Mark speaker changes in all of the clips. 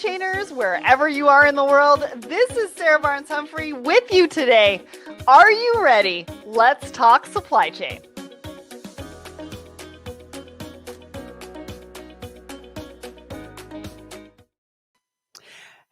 Speaker 1: chainers, wherever you are in the world. This is Sarah Barnes-Humphrey with you today. Are you ready? Let's talk supply chain.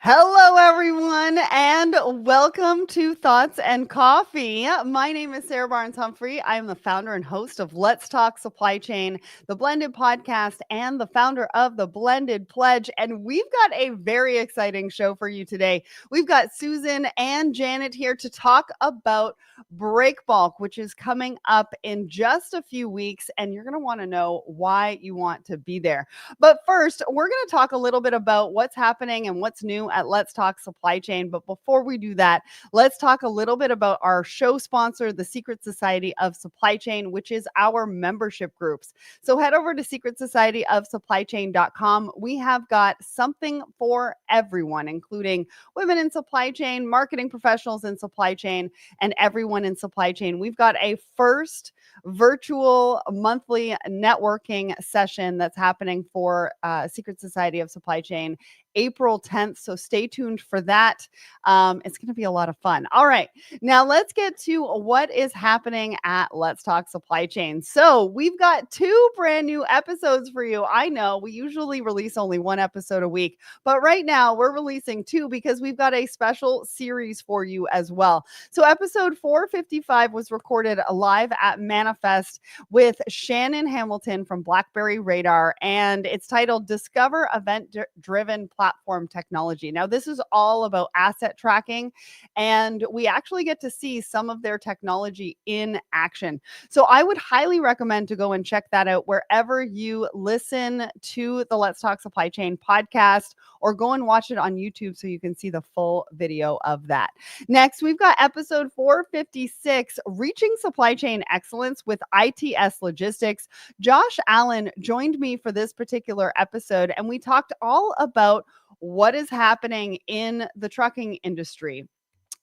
Speaker 1: Hello, everyone, and welcome to Thoughts and Coffee. My name is Sarah Barnes-Humphrey. I am the founder and host of Let's Talk Supply Chain, the Blended Podcast, and the founder of the Blended Pledge. And we've got a very exciting show for you today. We've got Susan and Janet here to talk about Breakbulk, which is coming up in just a few weeks, and you're going to want to know why you want to be there. But first, we're going to talk a little bit about what's happening and what's new at Let's Talk Supply Chain. But before we do that, let's talk a little bit about our show sponsor, the Secret Society of Supply Chain, which is our membership groups. So head over to secretsocietyofsupplychain.com. We have got something for everyone, including women in supply chain, marketing professionals in supply chain, and everyone in supply chain. We've got a first virtual monthly networking session that's happening for Secret Society of Supply Chain April 10th. So stay tuned for that. It's going to be a lot of fun. All right. Now let's get to what is happening at Let's Talk Supply Chain. So we've got 2 brand new episodes for you. I know we usually release only 1 episode a week, but right now we're releasing 2 because we've got a special series for you as well. So episode 455 was recorded live at Manifest with Shannon Hamilton from BlackBerry Radar, and it's titled Discover Event-Driven Platform Technology. Now, this is all about asset tracking, and we actually get to see some of their technology in action. So I would highly recommend to go and check that out wherever you listen to the Let's Talk Supply Chain podcast, or go and watch it on YouTube so you can see the full video of that. Next, we've got episode 456, Reaching Supply Chain Excellence with ITS Logistics. Josh Allen joined me for this particular episode, and we talked all about what is happening in the trucking industry.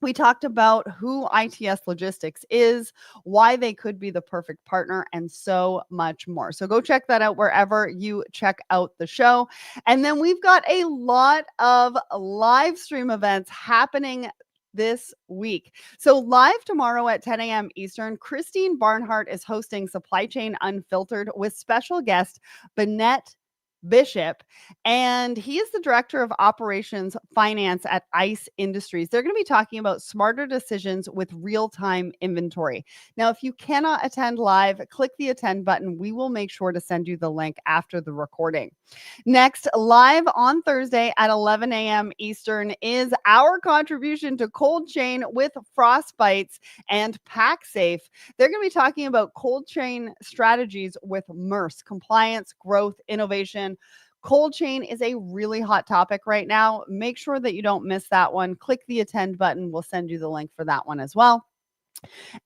Speaker 1: We talked about who ITS Logistics is, why they could be the perfect partner, and so much more. So go check that out wherever you check out the show. And then we've got a lot of live stream events happening this week. So live tomorrow at 10 a.m. Eastern, Christine Barnhart is hosting Supply Chain Unfiltered with special guest Bennett Bishop, and he is the director of operations finance at ICE Industries. They're going to be talking about smarter decisions with real-time inventory. Now, if you cannot attend live, click the attend button. We will make sure to send you the link after the recording. Next, live on Thursday at 11 a.m. Eastern is our contribution to cold chain with Frostbites and PackSafe. They're going to be talking about cold chain strategies with Maersk, compliance, growth, innovation. Cold chain is a really hot topic right now. Make sure that you don't miss that one. Click the attend button. We'll send you the link for that one as well.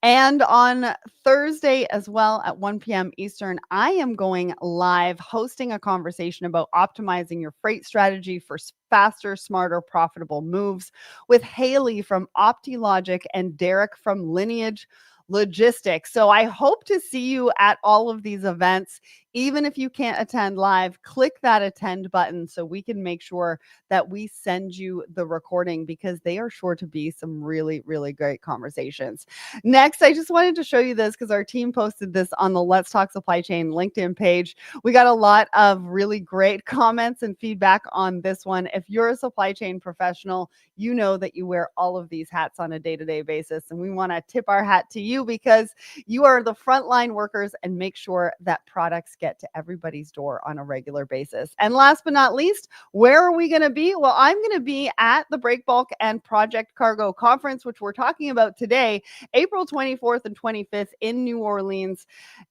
Speaker 1: And on Thursday as well at 1 p.m. Eastern, I am going live hosting a conversation about optimizing your freight strategy for faster, smarter, profitable moves with Haley from OptiLogic and Derek from Lineage Logistics. So I hope to see you at all of these events. Even if you can't attend live, click that attend button so we can make sure that we send you the recording, because they are sure to be some really, really great conversations. Next, I just wanted to show you this because our team posted this on the Let's Talk Supply Chain LinkedIn page. We got a lot of really great comments and feedback on this one. If you're a supply chain professional, you know that you wear all of these hats on a day-to-day basis, and we want to tip our hat to you because you are the frontline workers and make sure that products get to everybody's door on a regular basis. And last but not least, where are we going to be? Well, I'm going to be at the Breakbulk and Project Cargo Conference, which we're talking about today, April 24th and 25th in New Orleans.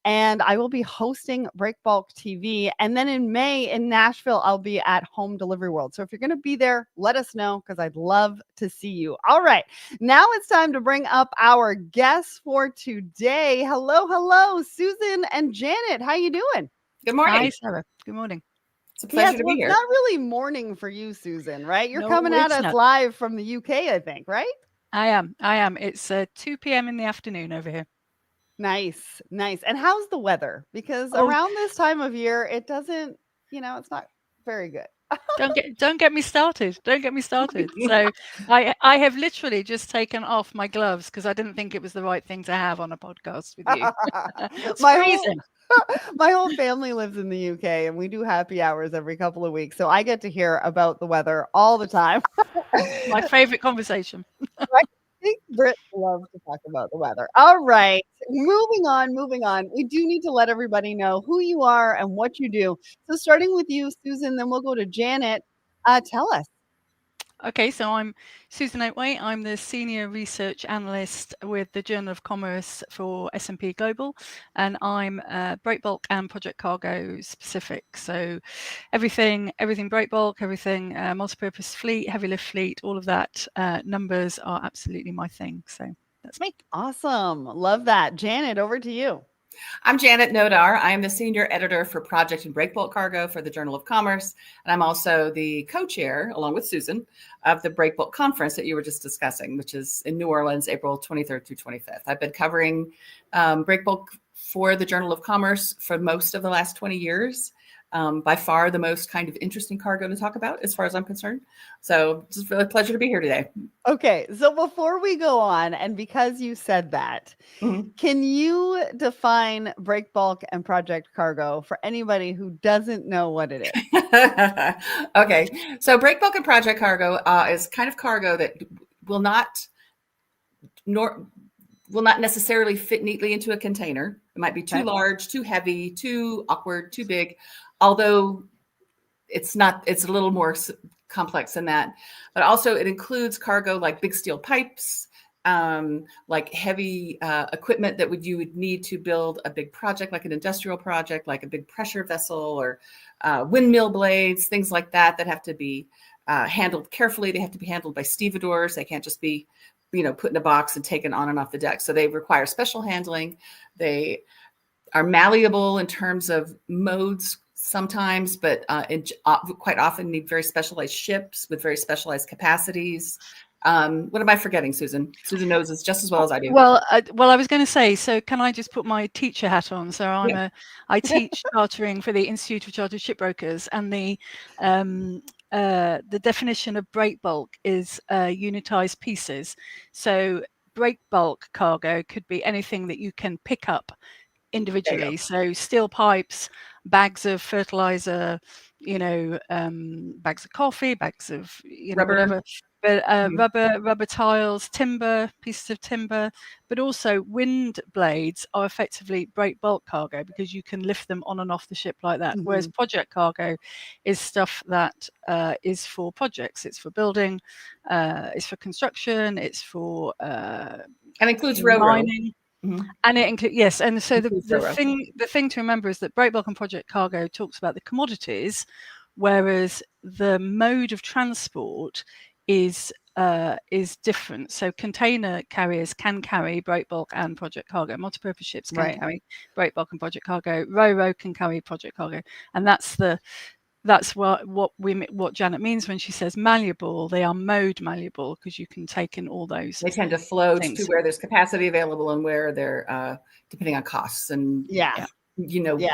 Speaker 1: And I will be hosting Breakbulk TV. And then in May in Nashville, I'll be at Home Delivery World. So if you're going to be there, let us know because I'd love to see you. All right. Now it's time to bring up our guests for today. Hello, Susan and Janet. How you doing?
Speaker 2: Good morning.
Speaker 3: Hi, Sarah. Good morning.
Speaker 2: It's a pleasure to be here.
Speaker 1: It's not really morning for you, Susan, right? You're
Speaker 3: No,
Speaker 1: coming at
Speaker 3: it's
Speaker 1: us
Speaker 3: not.
Speaker 1: live from the UK, I think, right?
Speaker 3: I am. It's 2 p.m. in the afternoon over here.
Speaker 1: Nice. And how's the weather? Because
Speaker 3: Oh.
Speaker 1: around this time of year, it doesn't, it's not very good.
Speaker 3: Don't get me started. Don't get me started. So I have literally just taken off my gloves because I didn't think it was the right thing to have on a podcast with you. It's
Speaker 1: my whole
Speaker 3: freezing.
Speaker 1: my whole family lives in the UK and we do happy hours every couple of weeks. So I get to hear about the weather all the time.
Speaker 3: My favorite conversation.
Speaker 1: Right? I think Brits love to talk about the weather. All right. Moving on, moving on. We do need to let everybody know who you are and what you do. So starting with you, Susan, then we'll go to Janet. Tell us.
Speaker 3: Okay, so I'm Susan Oatway. I'm the Senior Research Analyst with the Journal of Commerce for S&P Global, and I'm Breakbulk and Project Cargo specific. So everything Breakbulk, everything multipurpose fleet, heavy lift fleet, all of that, numbers are absolutely my thing. So that's me.
Speaker 1: Awesome. Love that. Janet, over to you.
Speaker 2: I'm Janet Nodar. I am the senior editor for Project and Breakbulk Cargo for the Journal of Commerce. And I'm also the co-chair, along with Susan, of the Breakbulk conference that you were just discussing, which is in New Orleans, April 23rd through 25th. I've been covering Breakbulk for the Journal of Commerce for most of the last 20 years. By far the most kind of interesting cargo to talk about as far as I'm concerned. So it's really a pleasure to be here today.
Speaker 1: Okay, so before we go on, and because you said that, can you define Breakbulk and Project Cargo for anybody who doesn't know what it is?
Speaker 2: Okay, so Breakbulk and Project Cargo is kind of cargo that will not necessarily fit neatly into a container. It might be too large, too heavy, too awkward, too big, although it's not, it's a little more complex than that. But also it includes cargo like big steel pipes, like heavy equipment that you would need to build a big project, like an industrial project, like a big pressure vessel or windmill blades, things like that have to be handled carefully. They have to be handled by stevedores. They can't just be put in a box and taken on and off the deck. So they require special handling. They are malleable in terms of modes sometimes, but quite often need very specialized ships with very specialized capacities. What am I forgetting, Susan? Susan knows this just as well as I do.
Speaker 3: Well, I was going to say, so can I just put my teacher hat on? So I teach chartering for the Institute of Chartered Shipbrokers, and the definition of breakbulk is unitized pieces. So breakbulk cargo could be anything that you can pick up individually. So steel pipes, bags of fertilizer, bags of coffee, bags of
Speaker 2: Rubber.
Speaker 3: whatever. But rubber tiles, timber, pieces of timber, but also wind blades are effectively breakbulk cargo because you can lift them on and off the ship like that. Whereas project cargo is stuff that is for projects. It's for building, it's for construction, it's for
Speaker 2: and includes
Speaker 3: mining. And it includes, yes, and so the thing to remember is that Breakbulk and Project Cargo talks about the commodities, whereas the mode of transport is different. So container carriers can carry Breakbulk and Project Cargo. Multipurpose ships can carry Breakbulk and Project Cargo. Ro-Ro can carry Project Cargo, and that's what Janet means when she says malleable. They are mode malleable because you can take in all those.
Speaker 2: They tend to float to where there's capacity available and where they're depending on costs and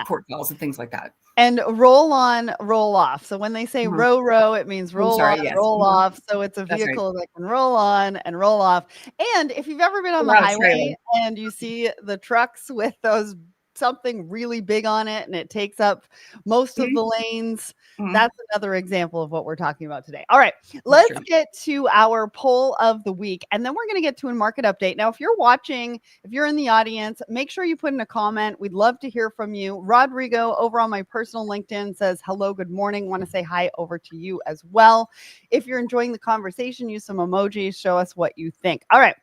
Speaker 2: port calls and things like that.
Speaker 1: And roll on, roll off. So when they say row, it means roll on, roll off. So it's a vehicle that can roll on and roll off. And if you've ever been on the highway and you see the trucks with something really big on it and it takes up most of the lanes, that's another example of what we're talking about today. All right, let's get to our poll of the week, and then we're going to get to a market update. Now, if you're watching, if you're in the audience, make sure you put in a comment. We'd love to hear from you. Rodrigo over on my personal LinkedIn says, hello, good morning. Want to say hi over to you as well. If you're enjoying the conversation, use some emojis, show us what you think. All right.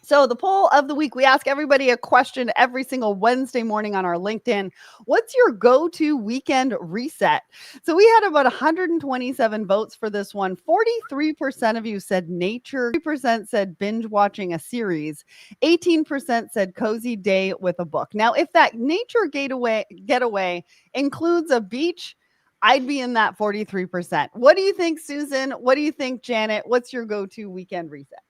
Speaker 1: So the poll of the week, we ask everybody a question every single Wednesday morning on our LinkedIn. What's your go-to weekend reset? So we had about 127 votes for this one. 43% of you said nature, 3% said binge watching a series, 18% said cozy day with a book. Now, if that nature getaway includes a beach, I'd be in that 43%. What do you think, Susan? What do you think, Janet? What's your go-to weekend reset?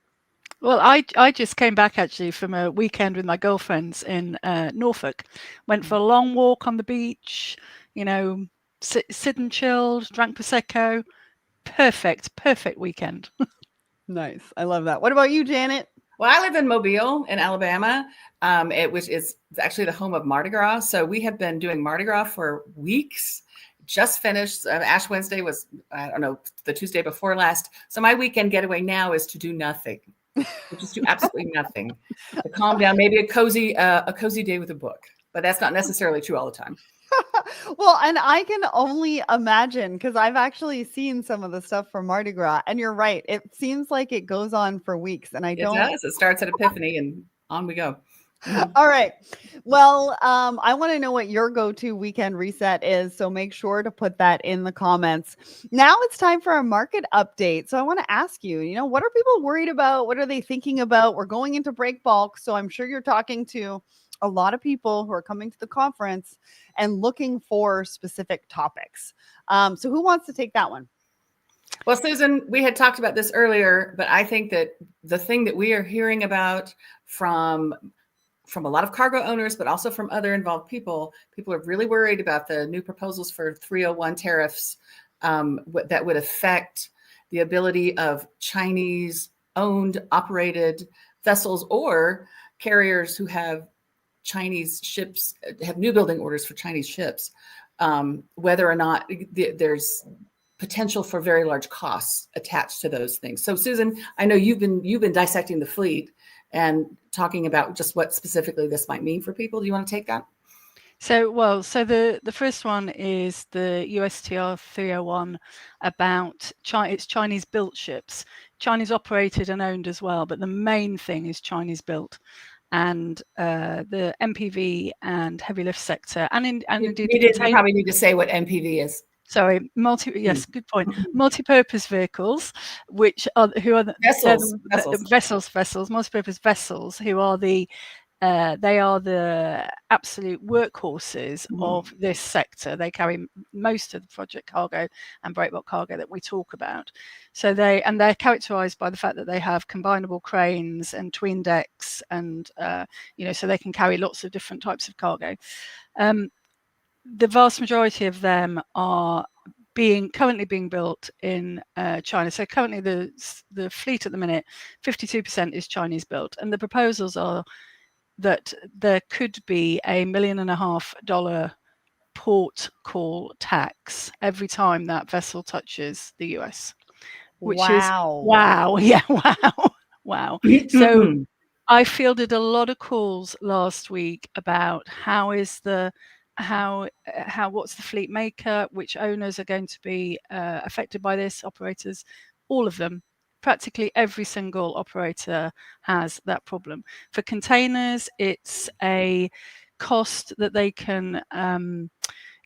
Speaker 3: Well, I just came back actually from a weekend with my girlfriends in Norfolk. Went for a long walk on the beach, sit and chilled, drank Prosecco. Perfect weekend.
Speaker 1: Nice. I love that. What about you, Janet?
Speaker 2: Well, I live in Mobile in Alabama, which is actually the home of Mardi Gras. So we have been doing Mardi Gras for weeks. Just finished. Ash Wednesday was, I don't know, the Tuesday before last. So my weekend getaway now is to do nothing. Just do absolutely nothing. To calm down, maybe a cozy day with a book. But that's not necessarily true all the time.
Speaker 1: Well, and I can only imagine, because I've actually seen some of the stuff from Mardi Gras, and you're right. It seems like it goes on for weeks, and
Speaker 2: It does. It starts at Epiphany, and on we go.
Speaker 1: All right. Well, I want to know what your go-to weekend reset is, so make sure to put that in the comments. Now it's time for a market update. So I want to ask you, what are people worried about? What are they thinking about? We're going into Breakbulk, so I'm sure you're talking to a lot of people who are coming to the conference and looking for specific topics. So who wants to take that one?
Speaker 2: Well, Susan, we had talked about this earlier, but I think that the thing that we are hearing about from a lot of cargo owners, but also from other involved people are really worried about the new proposals for 301 tariffs that would affect the ability of Chinese owned, operated vessels or carriers who have Chinese ships, have new building orders for Chinese ships, whether or not there's potential for very large costs attached to those things. So Susan, I know you've been dissecting the fleet and talking about just what specifically this might mean for people. Do you want to take that?
Speaker 3: So the first one is the USTR 301 about it's Chinese built ships, Chinese operated and owned as well, but the main thing is Chinese built. And the MPV and heavy lift sector, and indeed,
Speaker 2: you probably need to say what MPV is.
Speaker 3: Sorry, yes, good point. Multi-purpose vehicles, which are
Speaker 2: vessels,
Speaker 3: multi-purpose vessels, who are the absolute workhorses of this sector. They carry most of the project cargo and breakbulk cargo that we talk about. So they're characterized by the fact that they have combinable cranes and twin decks, and so they can carry lots of different types of cargo. The vast majority of them are currently being built in China. So currently the fleet at the minute, 52% is Chinese built, and the proposals are that there could be $1.5 million port call tax every time that vessel touches the US, which is wow. Yeah, wow. So I fielded a lot of calls last week about what's the fleet makeup, which owners are going to be affected by this, operators, all of them. Practically every single operator has that problem. For containers, it's a cost that they can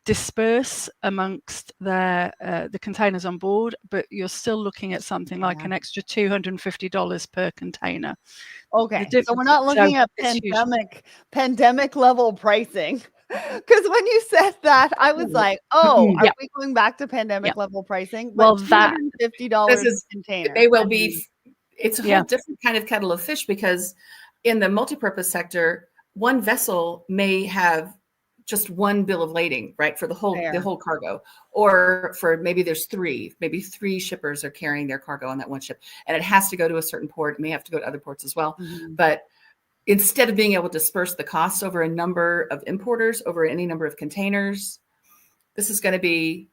Speaker 3: disperse amongst the containers on board, but you're still looking at something like an extra $250 per container.
Speaker 1: Okay, so we're not looking at pandemic level pricing. Because when you said that, I was like, are we going back to pandemic level pricing? But well, $250 container.
Speaker 2: They will be. It's a whole different kind of kettle of fish, because in the multipurpose sector, one vessel may have just one bill of lading, right, for the whole cargo, or for maybe three shippers are carrying their cargo on that one ship, and it has to go to a certain port. It may have to go to other ports as well, but instead of being able to disperse the costs over a number of importers, over any number of containers, this is going to be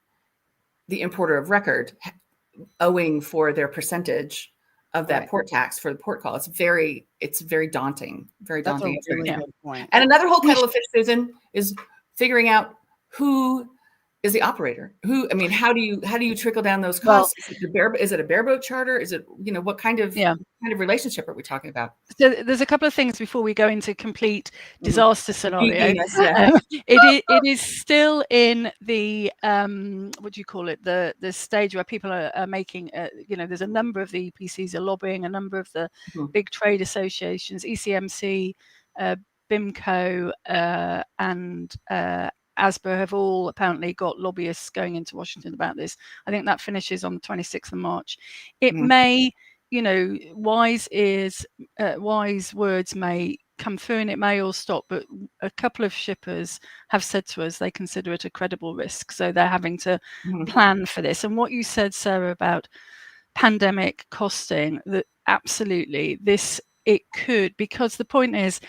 Speaker 2: the importer of record owing for their percentage of that port tax for the port call. It's very daunting, very daunting.
Speaker 1: That's a really good point.
Speaker 2: And another whole kettle of fish, Susan, is figuring out who is the operator. How do you trickle down those costs? Well, is it a bareboat charter? Is it, what kind of relationship are we talking about?
Speaker 3: So there's a couple of things before we go into complete disaster scenario. It is still in the what do you call it? The stage where people are making. There's a number of the EPCs are lobbying, a number of the big trade associations, ECMC, BIMCO, and ASBA have all apparently got lobbyists going into Washington about this. I think that finishes on the 26th of March. It may, wise words may come through, and it may all stop, but a couple of shippers have said to us they consider it a credible risk, so they're having to plan for this. And what you said, Sarah, about pandemic costing, that absolutely it could, because the point is,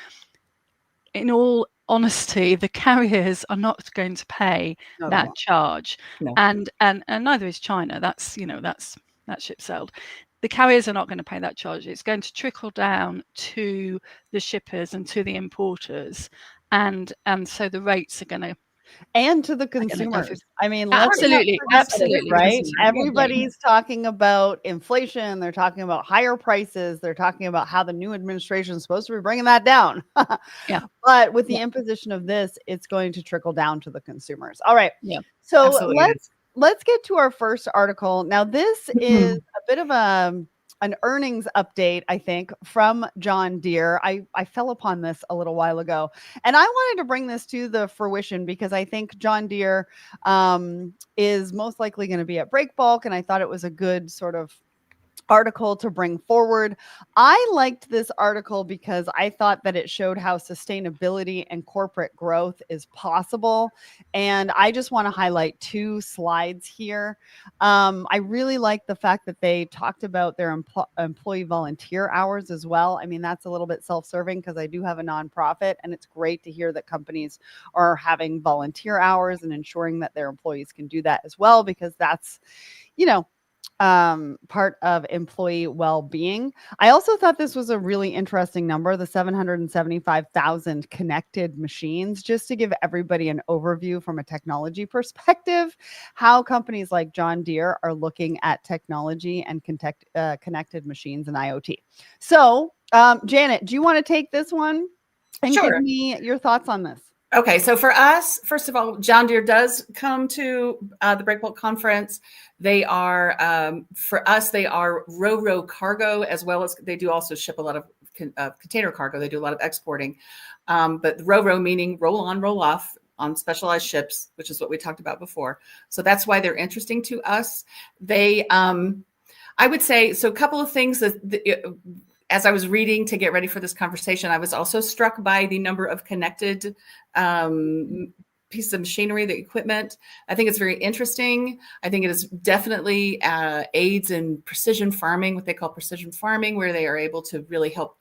Speaker 3: in all honesty, the carriers are not going to pay that charge, and neither is China. That's that ship sailed. The carriers are not going to pay that charge. It's going to trickle down to the shippers and to the importers, and so the rates are going to,
Speaker 1: and to the consumers. I mean,
Speaker 3: absolutely,
Speaker 1: right? Everybody's talking about inflation. They're talking about higher prices. They're talking about how the new administration is supposed to be bringing that down. But with the imposition of this, it's going to trickle down to the consumers. All right. So let's get to our first article. Now, this is a bit of an earnings update, I think, from John Deere. I fell upon this a little while ago, and I wanted to bring this to the fruition because I think John Deere is most likely going to be at Breakbulk, and I thought it was a good sort of article to bring forward. I liked this article because I thought that it showed how sustainability and corporate growth is possible. And I just want to highlight 2 slides here. I really like the fact that they talked about their employee volunteer hours as well. I mean, that's a little bit self-serving because I do have a nonprofit, and it's great to hear that companies are having volunteer hours and ensuring that their employees can do that as well, because that's, part of employee well-being. I also thought this was a really interesting number, the 775,000 connected machines, just to give everybody an overview from a technology perspective, how companies like John Deere are looking at technology and connected machines and IoT. So, Janet, do you want to take this one and give me your thoughts on this?
Speaker 2: Okay, so for us, first of all, John Deere does come to the Breakbulk conference. They are, for us, they are ro-ro cargo, as well as they do also ship a lot of container cargo. They do a lot of exporting, but ro-ro meaning roll on, roll off on specialized ships, which is what we talked about before. So that's why they're interesting to us. They, I would say, so a couple of things that as I was reading to get ready for this conversation, I was also struck by the number of connected pieces of machinery, the equipment. I think it's very interesting. I think it is definitely aids in precision farming, what they call precision farming, where they are able to really help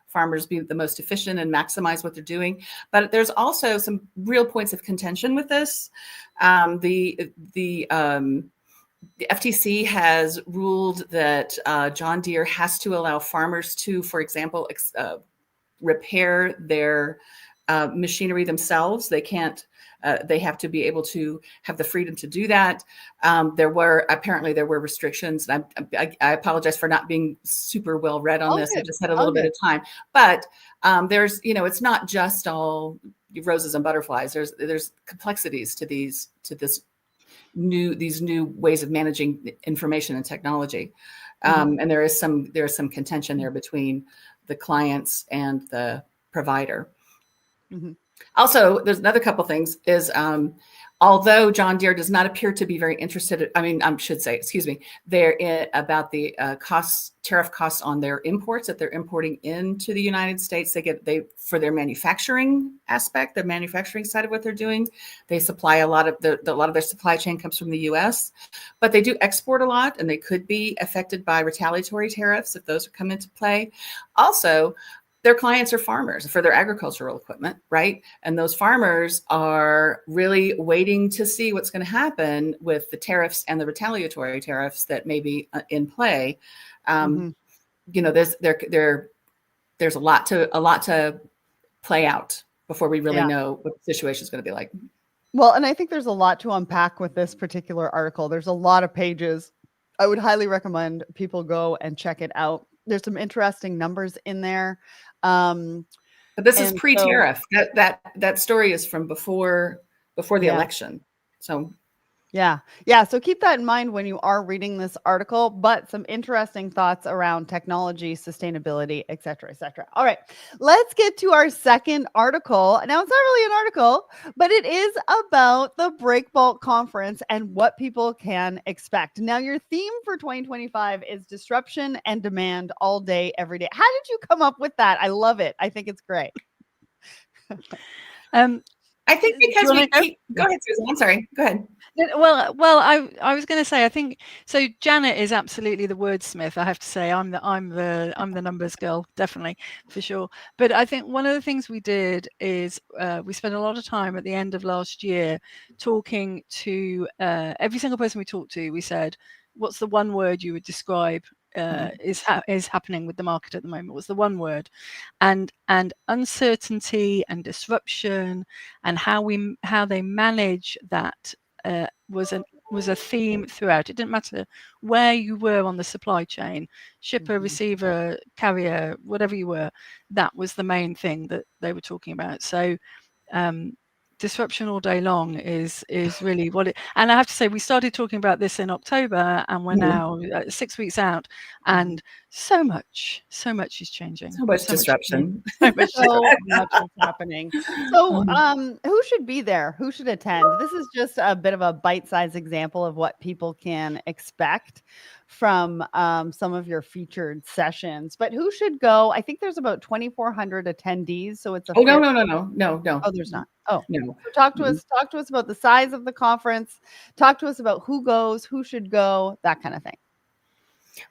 Speaker 2: farmers be the most efficient and maximize what they're doing. But there's also some real points of contention with this. The FTC has ruled that John Deere has to allow farmers to, for example, repair their machinery themselves. They can't. They have to be able to have the freedom to do that. There were restrictions. And I apologize for not being super well read on this. I just had a little bit of time. But there's, it's not just all roses and butterflies. There's complexities to these new ways of managing information and technology, and there is some contention there between the clients and the provider. Also, there's another couple things is although John Deere does not appear to be very interested, they're about the tariff costs on their imports that they're importing into the United States. They for their manufacturing aspect, the manufacturing side of what they're doing, they supply a lot of their supply chain comes from the U.S., but they do export a lot, and they could be affected by retaliatory tariffs if those come into play. Also, their clients are farmers for their agricultural equipment, right? And those farmers are really waiting to see what's going to happen with the tariffs and the retaliatory tariffs that may be in play. There's a lot to play out before we really know what the situation is going to be like.
Speaker 1: Well, and I think there's a lot to unpack with this particular article. There's a lot of pages. I would highly recommend people go and check it out. There's some interesting numbers in there.
Speaker 2: But this is pre-tariff. That story is from before the election. So
Speaker 1: Yeah. Yeah. So keep that in mind when you are reading this article, but some interesting thoughts around technology, sustainability, et cetera, et cetera. All right. Let's get to our second article. Now, it's not really an article, but it is about the Breakbulk conference and what people can expect. Now, your theme for 2025 is disruption and demand all day, every day. How did you come up with that? I love it. I think it's great.
Speaker 2: I think because we keep, go ahead, Susan. I'm sorry. Go ahead.
Speaker 3: Well, I was going to say, I think so. Janet is absolutely the wordsmith. I have to say, I'm the numbers girl, definitely, for sure. But I think one of the things we did is we spent a lot of time at the end of last year talking to every single person we talked to. We said, "What's the one word you would describe is happening with the market at the moment? What's the one word?" And uncertainty and disruption and how they manage that was a theme throughout. It didn't matter where you were on the supply chain, shipper, receiver, carrier, whatever you were. That was the main thing that they were talking about. So disruption all day long is really what it. And I have to say, we started talking about this in October, and we're now 6 weeks out, and so much is changing.
Speaker 2: So much disruption.
Speaker 1: So much is happening. So, who should be there? Who should attend? This is just a bit of a bite-sized example of what people can expect from some of your featured sessions. But who should go? I think there's about 2,400 attendees. So it's a
Speaker 2: no.
Speaker 1: Oh, there's not. Oh,
Speaker 2: no.
Speaker 1: So talk to us about the size of the conference. Talk to us about who goes, who should go, that kind of thing.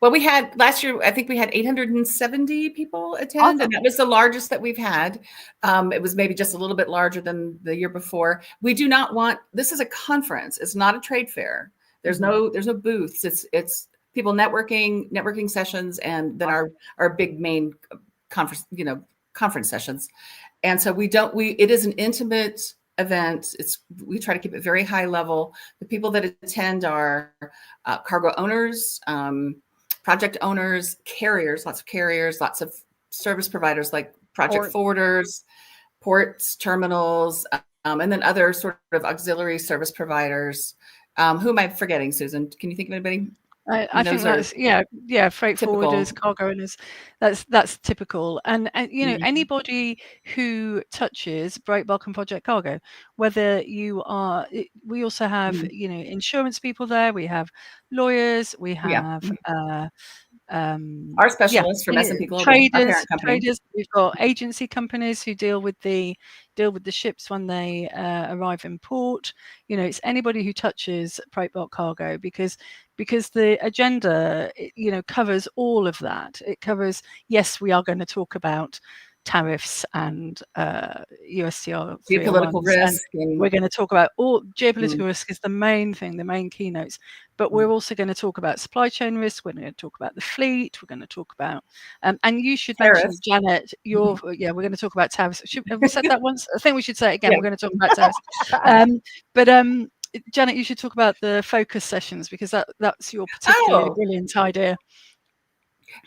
Speaker 2: Well, we had last year, I think we had 870 people attend, awesome. And that was the largest that we've had. It was maybe just a little bit larger than the year before. We do not want, this is a conference. It's not a trade fair. There's no booths. It's people networking sessions, and then our big main conference, conference sessions. And so it is an intimate event. We try to keep it very high level. The people that attend are cargo owners, project owners, carriers, lots of service providers like project forwarders, ports, terminals, and then other sort of auxiliary service providers. Who am I forgetting, Susan? Can you think of anybody?
Speaker 3: I think that's freight typical. Forwarders, cargo owners. That's typical, and anybody who touches Breakbulk and Project Cargo, whether you are, we also have insurance people there. We have lawyers. We have
Speaker 2: our specialists from S&P Global,
Speaker 3: traders. We've got agency companies who deal with the ships when they arrive in port. It's anybody who touches Breakbulk Cargo because the agenda covers all of that. It covers, yes, we are going to talk about tariffs and USTR
Speaker 2: geopolitical risk,
Speaker 3: and we're going to talk about all geopolitical risk is the main thing, the main keynotes, but we're also going to talk about supply chain risk. We're going to talk about the fleet. We're going to talk about and you should mention, Janet, we're going to talk about tariffs. Have we said that once? I think we should say it again. We're going to talk about tariffs. But Janet, you should talk about the focus sessions because that's your particularly brilliant idea.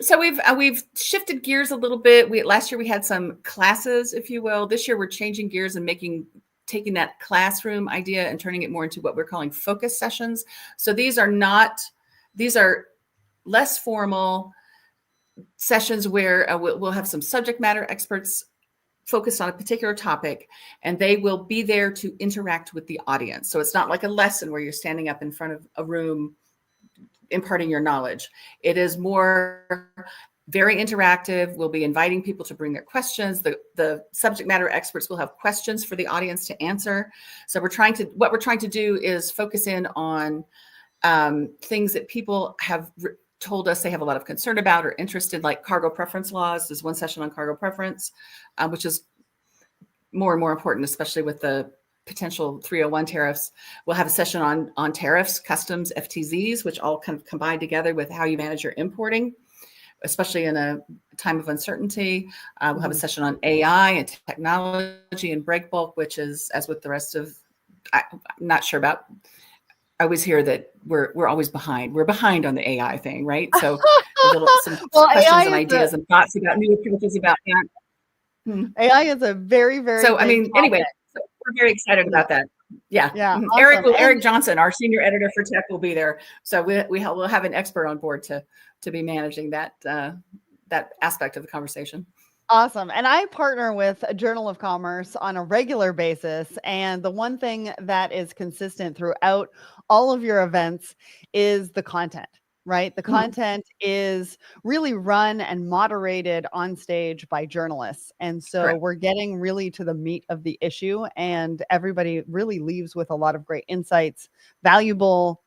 Speaker 2: So we've shifted gears a little bit. Last year we had some classes, if you will. This year we're changing gears and taking that classroom idea and turning it more into what we're calling focus sessions. So these are less formal sessions where we'll have some subject matter experts focused on a particular topic, and they will be there to interact with the audience. So it's not like a lesson where you're standing up in front of a room imparting your knowledge. It is more very interactive. We'll be inviting people to bring their questions. The subject matter experts will have questions for the audience to answer. So what we're trying to do is focus in on things that people have told us they have a lot of concern about or interest in, like cargo preference laws. There's one session on cargo preference, which is more and more important, especially with the potential 301 tariffs. We'll have a session on tariffs, customs, FTZs, which all kind of combine together with how you manage your importing, especially in a time of uncertainty. We'll have a session on AI and technology and Breakbulk, which is, as with the rest of, I'm not sure about, I always hear that we're always behind. We're behind on the AI thing, right? So some questions
Speaker 1: AI
Speaker 2: and ideas and thoughts about new approaches about that.
Speaker 1: AI is a very, very
Speaker 2: anyway, so we're very excited about that. Yeah.
Speaker 1: Yeah.
Speaker 2: Eric
Speaker 1: Awesome.
Speaker 2: Eric Johnson, our senior editor for tech, will be there. So we'll have an expert on board to be managing that aspect of the conversation.
Speaker 1: Awesome. And I partner with a Journal of Commerce on a regular basis. And the one thing that is consistent throughout all of your events is the content, right? The content is really run and moderated on stage by journalists. And so
Speaker 2: Correct.
Speaker 1: we're getting really to the meat of the issue, and everybody really leaves with a lot of great insights, valuable,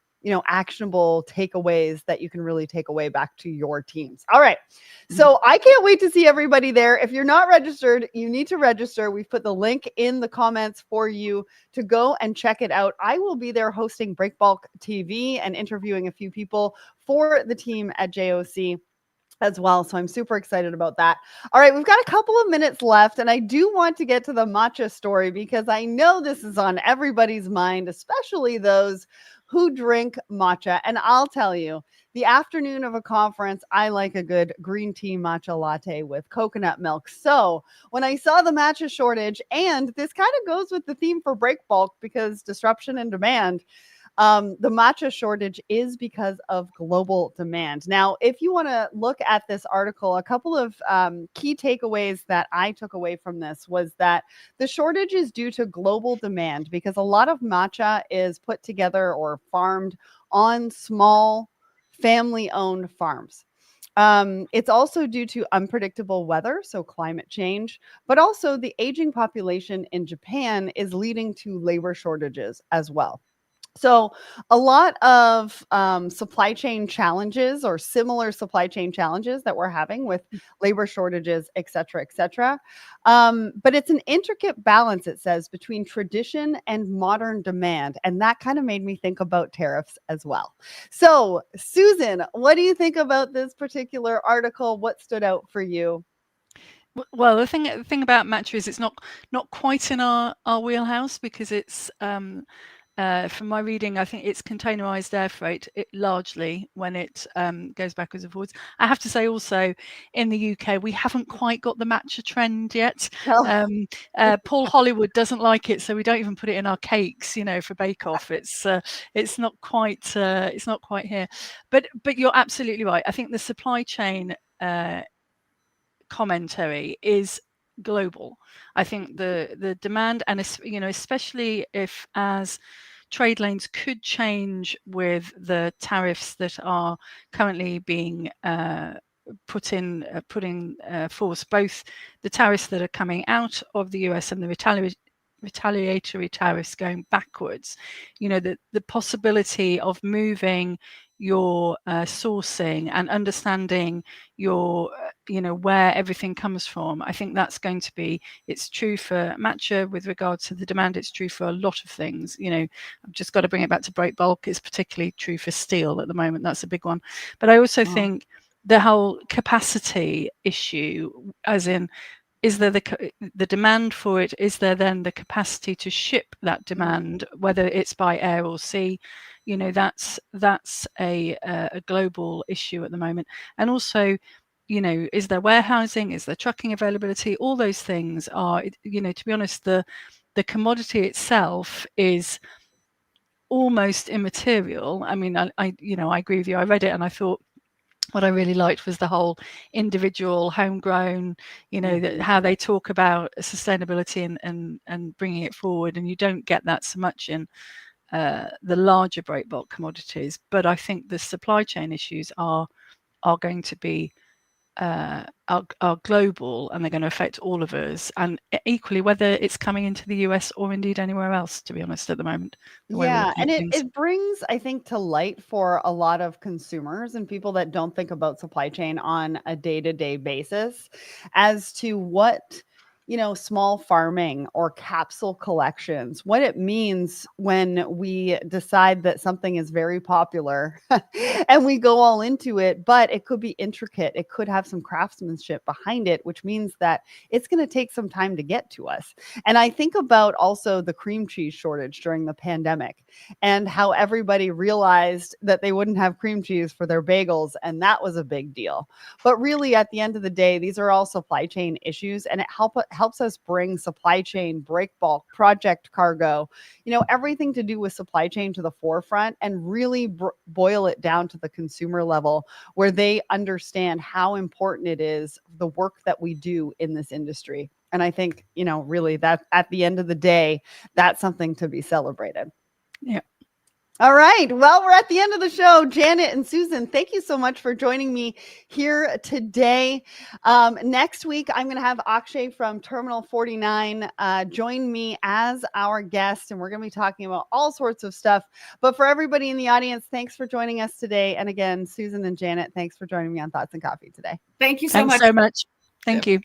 Speaker 1: actionable takeaways that you can really take away back to your teams. All right. So I can't wait to see everybody there. If you're not registered, you need to register. We've put the link in the comments for you to go and check it out. I will be there hosting Breakbulk TV and interviewing a few people for the team at JOC as well. So I'm super excited about that. All right, we've got a couple of minutes left, and I do want to get to the matcha story because I know this is on everybody's mind, especially those who drink matcha. And I'll tell you, the afternoon of a conference, I like a good green tea matcha latte with coconut milk. So when I saw the matcha shortage, and this kind of goes with the theme for Breakbulk because disruption and demand, the matcha shortage is because of global demand. Now, if you want to look at this article, a couple of key takeaways that I took away from this was that the shortage is due to global demand because a lot of matcha is put together or farmed on small family-owned farms. It's also due to unpredictable weather, so climate change, but also the aging population in Japan is leading to labor shortages as well. So a lot of supply chain challenges or similar supply chain challenges that we're having with labor shortages, et cetera, et cetera. But it's an intricate balance, it says, between tradition and modern demand. And that kind of made me think about tariffs as well. So Susan, what do you think about this particular article? What stood out for you?
Speaker 3: Well, the thing about matcha is it's not quite in our wheelhouse because it's from my reading, I think it's containerized air freight largely when it goes backwards and forwards. I have to say also in the UK, we haven't quite got the matcha trend yet. Paul Hollywood doesn't like it, so we don't even put it in our cakes, for Bake Off. It's not quite here. But you're absolutely right. I think the supply chain commentary is global. I think the demand, and especially if as trade lanes could change with the tariffs that are currently being put in force, both the tariffs that are coming out of the US and the retaliatory tariffs going backwards. The possibility of moving your sourcing and understanding your where everything comes from. I think that's going to be, it's true for matcha with regards to the demand. It's true for a lot of things. I've just got to bring it back to Breakbulk. It's particularly true for steel at the moment. That's a big one. But I also think the whole capacity issue, as in, is there the demand for it? Is there then the capacity to ship that demand, whether it's by air or sea? That's a global issue at the moment. And also, is there warehousing? Is there trucking availability? All those things are, to be honest, the commodity itself is almost immaterial. I mean, I agree with you. I read it and I thought, what I really liked was the whole individual homegrown, how they talk about sustainability and bringing it forward. And you don't get that so much in the larger Breakbulk commodities. But I think the supply chain issues are going to be are global, and they're going to affect all of us, and equally whether it's coming into the US or indeed anywhere else, to be honest, at the moment.
Speaker 1: Yeah, and it brings, I think, to light for a lot of consumers and people that don't think about supply chain on a day-to-day basis as to what small farming or capsule collections, what it means when we decide that something is very popular and we go all into it, but it could be intricate. It could have some craftsmanship behind it, which means that it's going to take some time to get to us. And I think about also the cream cheese shortage during the pandemic and how everybody realized that they wouldn't have cream cheese for their bagels. And that was a big deal. But really, at the end of the day, these are all supply chain issues, and it helps us bring supply chain, breakbulk, project cargo, everything to do with supply chain to the forefront and really boil it down to the consumer level where they understand how important it is, the work that we do in this industry. And I think, really that at the end of the day, that's something to be celebrated.
Speaker 3: Yeah.
Speaker 1: All right. Well, we're at the end of the show. Janet and Susan, thank you so much for joining me here today. Next week, I'm going to have Akshay from Terminal 49 join me as our guest, and we're going to be talking about all sorts of stuff. But for everybody in the audience, thanks for joining us today. And again, Susan and Janet, thanks for joining me on Thoughts and Coffee today.
Speaker 2: Thank you so
Speaker 3: Thanks
Speaker 2: much.
Speaker 3: so much. Thank you.